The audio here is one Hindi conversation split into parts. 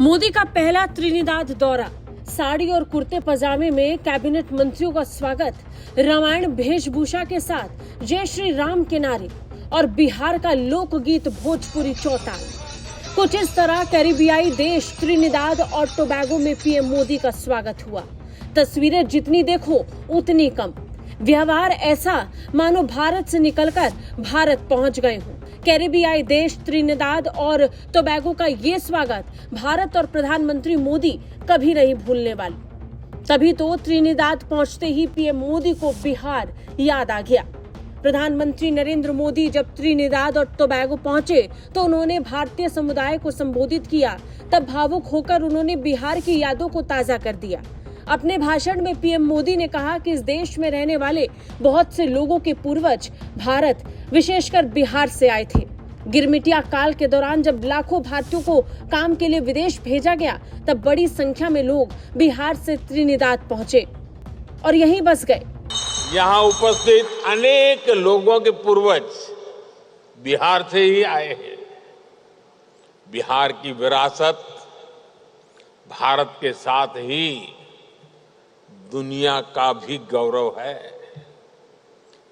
मोदी का पहला त्रिनिदाद दौरा, साड़ी और कुर्ते पजामे में कैबिनेट मंत्रियों का स्वागत, रामायण वेशभूषा के साथ जय श्री राम के नारे और बिहार का लोकगीत भोजपुरी चौताल। कुछ इस तरह कैरिबियाई देश त्रिनिदाद और टोबैगो में पीएम मोदी का स्वागत हुआ। तस्वीरें जितनी देखो उतनी कम, व्यवहार ऐसा मानो भारत से निकलकर भारत पहुंच गए हों। कैरिबियाई देश त्रिनिदाद और टोबैगो का ये स्वागत भारत और प्रधानमंत्री मोदी कभी नहीं भूलने वाले। तभी तो त्रिनिदाद पहुंचते ही पीएम मोदी को बिहार याद आ गया। प्रधानमंत्री नरेंद्र मोदी जब त्रिनिदाद और टोबैगो पहुंचे तो उन्होंने भारतीय समुदाय को संबोधित किया। तब भावुक होकर उन्होंने बिहार की यादों को ताजा कर दिया। अपने भाषण में पीएम मोदी ने कहा कि इस देश में रहने वाले बहुत से लोगों के पूर्वज भारत, विशेषकर बिहार से आए थे। गिरमिटिया काल के दौरान जब लाखों भारतीयों को काम के लिए विदेश भेजा गया, तब बड़ी संख्या में लोग बिहार से त्रिनिदाद पहुंचे और यहीं बस गए। यहाँ उपस्थित अनेक लोगों के पूर्वज बिहार से ही आए हैं। बिहार की विरासत भारत के साथ ही दुनिया का भी गौरव है।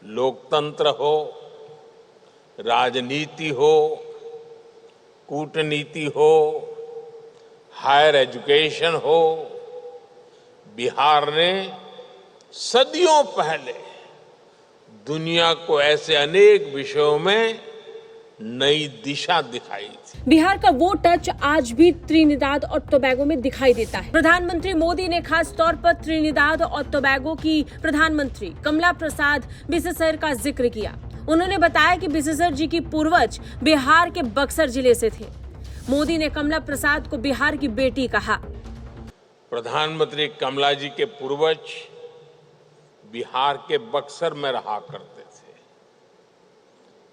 लोकतंत्र हो, राजनीति हो, कूटनीति हो, हायर एजुकेशन हो, बिहार ने सदियों पहले दुनिया को ऐसे अनेक विषयों में नई दिशा दिखाई थी। बिहार का वो टच आज भी त्रिनिदाद और टोबैगो में दिखाई देता है। प्रधानमंत्री मोदी ने खास तौर पर त्रिनिदाद और टोबैगो की प्रधानमंत्री कमला प्रसाद बिसेसर का जिक्र किया। उन्होंने बताया कि बिसेसर जी की पूर्वज बिहार के बक्सर जिले से थे। मोदी ने कमला प्रसाद को बिहार की बेटी कहा। प्रधानमंत्री कमला जी के पूर्वज बिहार के बक्सर में रहा करते थे।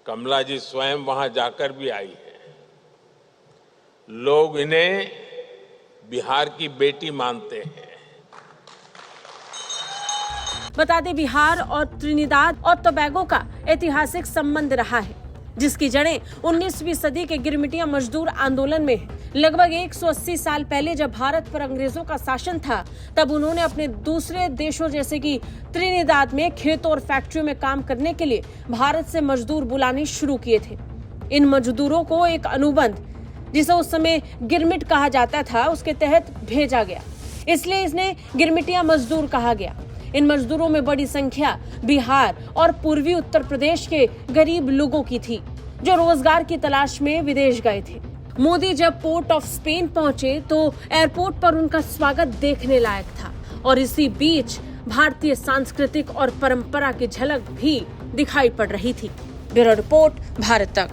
कमला जी स्वयं वहां जाकर भी आई है। लोग इन्हें बिहार की बेटी मानते हैं। बता दें, बिहार और त्रिनिदाद और टोबैगो का ऐतिहासिक संबंध रहा है, जिसकी जड़ें 19वीं सदी के गिरमिटिया मजदूर आंदोलन में है। लगभग 180 साल पहले जब भारत पर अंग्रेजों का शासन था, तब उन्होंने अपने दूसरे देशों जैसे कि त्रिनिदाद में खेतों और फैक्ट्रियों में काम करने के लिए भारत से मजदूर बुलाने शुरू किए थे। इन मजदूरों को एक अनुबंध, जिसे उस समय गिरमिट कहा जाता था, उसके तहत भेजा गया, इसलिए इसने गिरमिटिया मजदूर कहा गया। इन मजदूरों में बड़ी संख्या बिहार और पूर्वी उत्तर प्रदेश के गरीब लोगों की थी, जो रोजगार की तलाश में विदेश गए थे। मोदी जब पोर्ट ऑफ स्पेन पहुंचे तो एयरपोर्ट पर उनका स्वागत देखने लायक था और इसी बीच भारतीय सांस्कृतिक और परंपरा की झलक भी दिखाई पड़ रही थी। ब्यूरो रिपोर्ट, भारत तक।